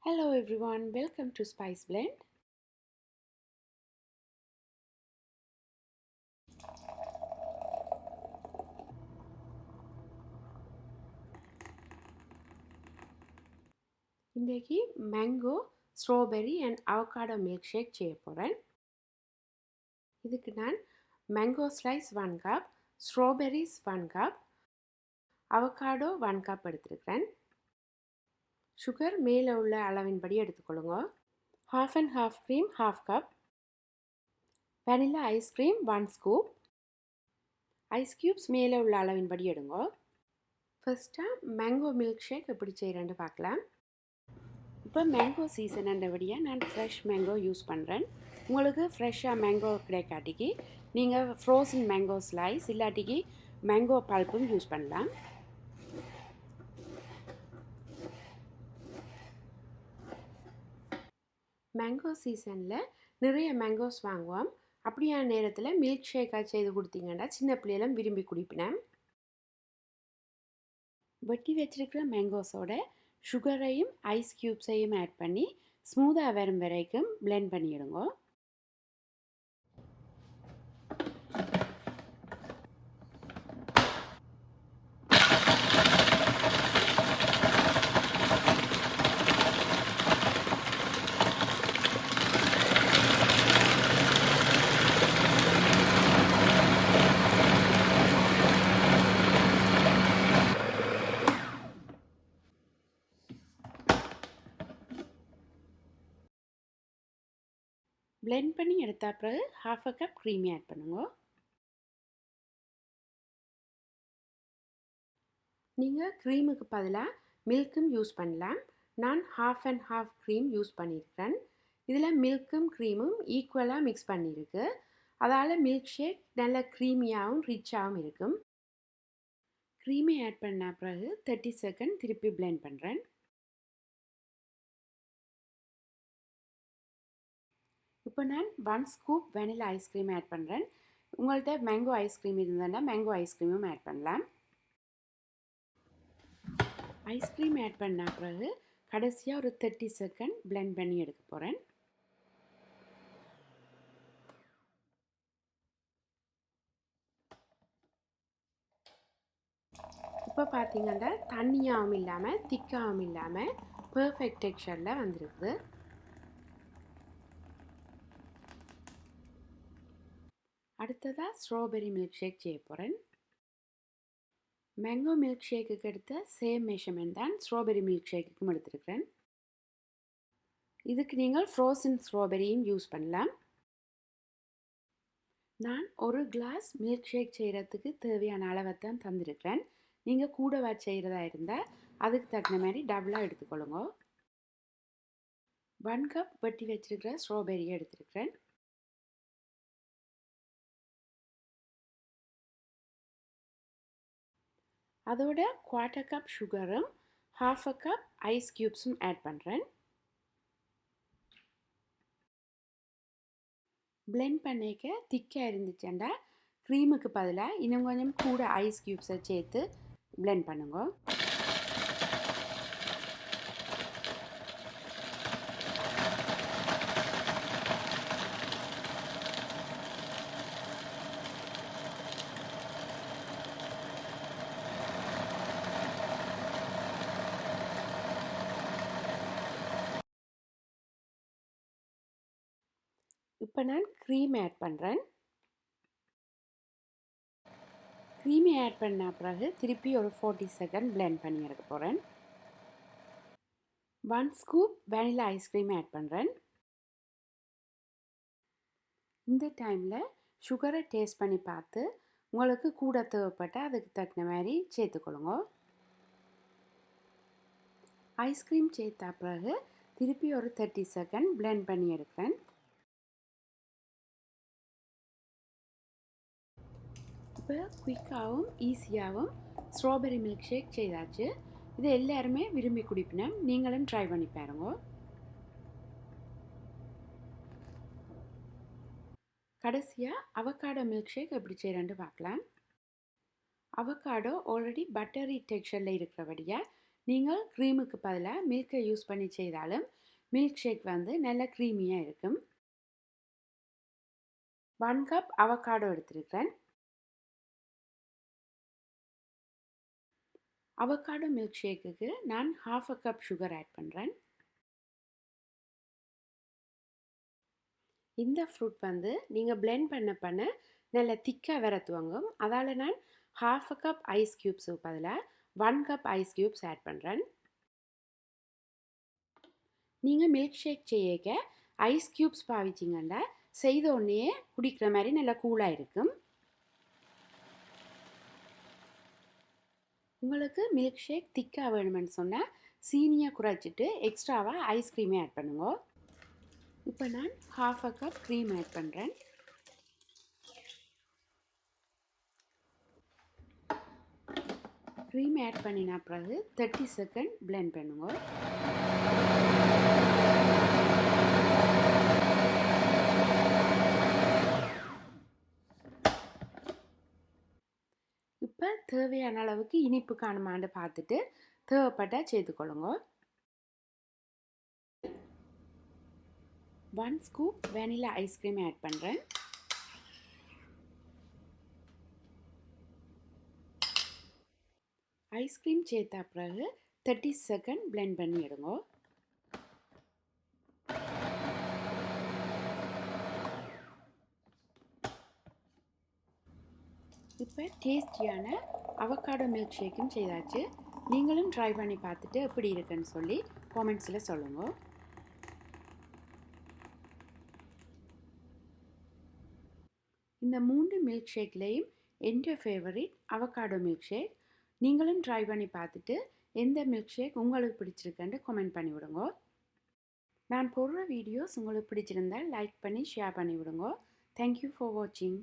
Hello everyone, welcome to Spice Blend. இன்றைக்கி mango strawberry and avocado milk shake செய்ய போகிறேன். இதுக்கு நான் mango slice 1 cup, strawberries 1 cup, avocado 1 cup எடுத்துருக்கிறேன். Sugar மேலே உள்ள அளவின்படி எடுத்துக்கொள்ளுங்க. half and half cream 1/2 cup, vanilla ice cream 1 scoop, ice cubes மேலே உள்ள அளவின்படி எடுங்க. ஃபர்ஸ்ட்டாக மேங்கோ மில்க் ஷேக் எப்படி செய்கிறேன்னு பார்க்கலாம். இப்போ மேங்கோ சீசன்ன்றபடியாக நான் ஃப்ரெஷ் மேங்கோ யூஸ் பண்ணுறேன். உங்களுக்கு ஃப்ரெஷ்ஷாக மேங்கோ கிடைக்காட்டிக்கு நீங்கள் ஃப்ரோசன் மேங்கோ ஸ்லைஸ் இல்லாட்டிக்கு மேங்கோ பல்ப்பும் யூஸ் பண்ணலாம். மேங்கோ சீசனில் நிறைய மேங்கோஸ் வாங்குவோம். அப்படியான நேரத்தில் மில்க் ஷேக்காக செய்து கொடுத்தீங்கன்னா சின்ன பிள்ளைகளும் விரும்பி குடிப்பினேன். வெட்டி வச்சிருக்கிற மேங்கோஸோட சுகரையும் ஐஸ் க்யூப்ஸையும் ஆட் பண்ணி ஸ்மூத்தாக வரும் வரைக்கும் பிளெண்ட் பண்ணிவிடுங்க. பிளெண்ட் பண்ணி எடுத்த பிறகு 1/2 கப் க்ரீம் ஆட் பண்ணுங்க. நீங்கள் க்ரீமுக்கு பதிலாக மில்க்கும் யூஸ் பண்ணலாம். நான் 1/2 and 1/2 க்ரீம் யூஸ் பண்ணியிருக்கிறேன். இதில் மில்க்கும் க்ரீமும் ஈக்குவலாக மிக்ஸ் பண்ணியிருக்கு. அதால் மில்க் ஷேக் நல்ல க்ரீமியாகவும் ரிச்சாகவும் இருக்கும். க்ரீமை ஆட் பண்ண பிறகு 30 செகண்ட் திருப்பி பிளெண்ட் பண்ணுறேன். இப்போ நான் 1 ஸ்கூப் வெனிலா ஐஸ்கிரீம் ஆட் பண்ணுறேன். உங்கள்கிட்ட மேங்கோ ஐஸ்கிரீம் இருந்தால் மேங்கோ ஐஸ்கிரீமும் ஆட் பண்ணலாம். ஐஸ்கிரீம் ஆட் பண்ண பிறகு கடைசியாக ஒரு 30 செகண்ட் பிளெண்ட் பண்ணி எடுக்க போகிறேன். இப்போ பார்த்தீங்கன்னா தண்ணியாகவும் இல்லாமல் திக்காகவும் இல்லாமல் பர்ஃபெக்ட் டெக்ஸ்சரில் வந்துருக்குது. அடுத்ததாக ஸ்ட்ராபெரி மில்க் ஷேக் செய்ய போகிறேன். மேங்கோ மில்க் ஷேக்குக்கு எடுத்த சேம் மெஷர்மெண்ட் தான் ஸ்ட்ராபெரி மில்க் ஷேக்குக்கும் எடுத்துருக்கிறேன். இதுக்கு நீங்கள் ஃப்ரோசன் ஸ்ட்ராபெரியும் யூஸ் பண்ணலாம். நான் ஒரு கிளாஸ் மில்க் ஷேக் செய்கிறதுக்கு தேவையான அளவை தான் தந்திருக்கிறேன். நீங்கள் கூடவா செய்கிறதா இருந்தால் அதுக்கு தகுந்த மாதிரி டபுளாக எடுத்துக்கொள்ளுங்க. 1 கப் வெட்டி வச்சிருக்கிற ஸ்ட்ராபெரியை எடுத்துருக்கிறேன். அதோட 1/4 கப் சுகரும் 1/2 கப் ஐஸ் க்யூப்ஸும் ஆட் பண்ணுறேன். பிளெண்ட் பண்ணிக்க திக்காக இருந்துச்சுன்னா க்ரீமுக்கு பதிலாக இன்னும் கொஞ்சம் கூட ஐஸ் க்யூப்ஸை சேர்த்து பிளெண்ட் பண்ணுங்க. இப்போ நான் க்ரீம் ஆட் பண்ணுறேன். க்ரீமை ஆட் பண்ண பிறகு திருப்பி ஒரு 40 செகண்ட் பிளெண்ட் பண்ணி எடுக்க போகிறேன். 1 ஸ்கூப் வெனிலா ஐஸ்கிரீம் ஆட் பண்ணுறேன். இந்த டைமில் சுகரை டேஸ்ட் பண்ணி பார்த்து உங்களுக்கு கூட தேவைப்பட்டால் அதுக்கு தகுந்த மாதிரி சேர்த்துக்கொள்ளுங்க. ஐஸ்கிரீம் சேர்த்த பிறகு திருப்பி ஒரு 30 செகண்ட் பிளெண்ட் பண்ணி எடுக்கிறேன். இப்போ குயிக்காகவும் ஈஸியாகவும் ஸ்ட்ராபெரி மில்க் ஷேக் செய்தாச்சு. இது எல்லாருமே விரும்பி குடிப்பினேன். நீங்களும் ட்ரை பண்ணி பாருங்க. கடைசியாக அவகாடோ மில்க் ஷேக் எப்படி செய்கிறேன்னு பார்க்கலாம். அவகாடோ ஆல்ரெடி பட்டரி டெக்ஸ்சரில் இருக்கிறபடியாக நீங்கள் க்ரீமுக்கு பதிலாக மில்கை யூஸ் பண்ணி செய்தாலும் மில்க் ஷேக் வந்து நல்ல க்ரீமியாக இருக்கும். 1 கப் அவகாடோ எடுத்திருக்கிறேன். அவகாடோ மில்க் ஷேக்குக்கு நான் 1/2 கப் சுகர் ஆட் பண்ணுறேன். இந்த ஃப்ரூட் வந்து நீங்கள் பிளெண்ட் பண்ண நல்ல திக்காக வர துவங்கும். அதால் நான் 1/2 கப் ஐஸ் க்யூப்ஸுக்கு பதிலாக 1 கப் ஐஸ் க்யூப்ஸ் ஆட் பண்ணுறேன். நீங்கள் மில்க் ஷேக் செய்ய ஐஸ் க்யூப்ஸ் பாவிச்சிங்கன்னா செய்த உடனே குடிக்கிற மாதிரி நல்லா கூலாக இருக்கும். உங்களுக்கு மில்க் ஷேக் திக்காக வேணுமென்னு சொன்னால் சீனியை குறைச்சிட்டு எக்ஸ்ட்ராவாக ஐஸ்கிரீமே ஆட் பண்ணுங்க. இப்போ நான் 1/2 கப் க்ரீம் ஆட் பண்ணுறேன். க்ரீம் ஆட் பண்ணின பிறகு 30 செகண்ட் பிளெண்ட் பண்ணுங்க. இப்போ தேவையான அளவுக்கு இனிப்பு காணுமான்னு பார்த்துட்டு தேவைப்பட்டால் சேர்த்துக்கொள்ளுங்க. 1 ஸ்கூப் வெனிலா ஐஸ்கிரீம் ஆட் பண்ணுறேன். ஐஸ்கிரீம் சேர்த்த பிறகு 30 செகண்ட் பிளெண்ட் பண்ணி எடுங்க. இப்போ டேஸ்டியான அவகாடோ மில்க் ஷேக்கும் செய்தாச்சு. நீங்களும் ட்ரை பண்ணி பார்த்துட்டு எப்படி இருக்குன்னு சொல்லி காமெண்ட்ஸில் சொல்லுங்கள். இந்த 3 மில்க் ஷேக்லேயும் என்னோட ஃபேவரட் அவகாடோ மில்க் ஷேக். நீங்களும் ட்ரை பண்ணி பார்த்துட்டு எந்த மில்க் ஷேக் உங்களுக்கு பிடிச்சிருக்குன்னு கமெண்ட் பண்ணி விடுங்க. நான் போடுற வீடியோஸ் உங்களுக்கு பிடிச்சிருந்தால் லைக் பண்ணி ஷேர் பண்ணி விடுங்க. தேங்க்யூ ஃபார் வாட்சிங்.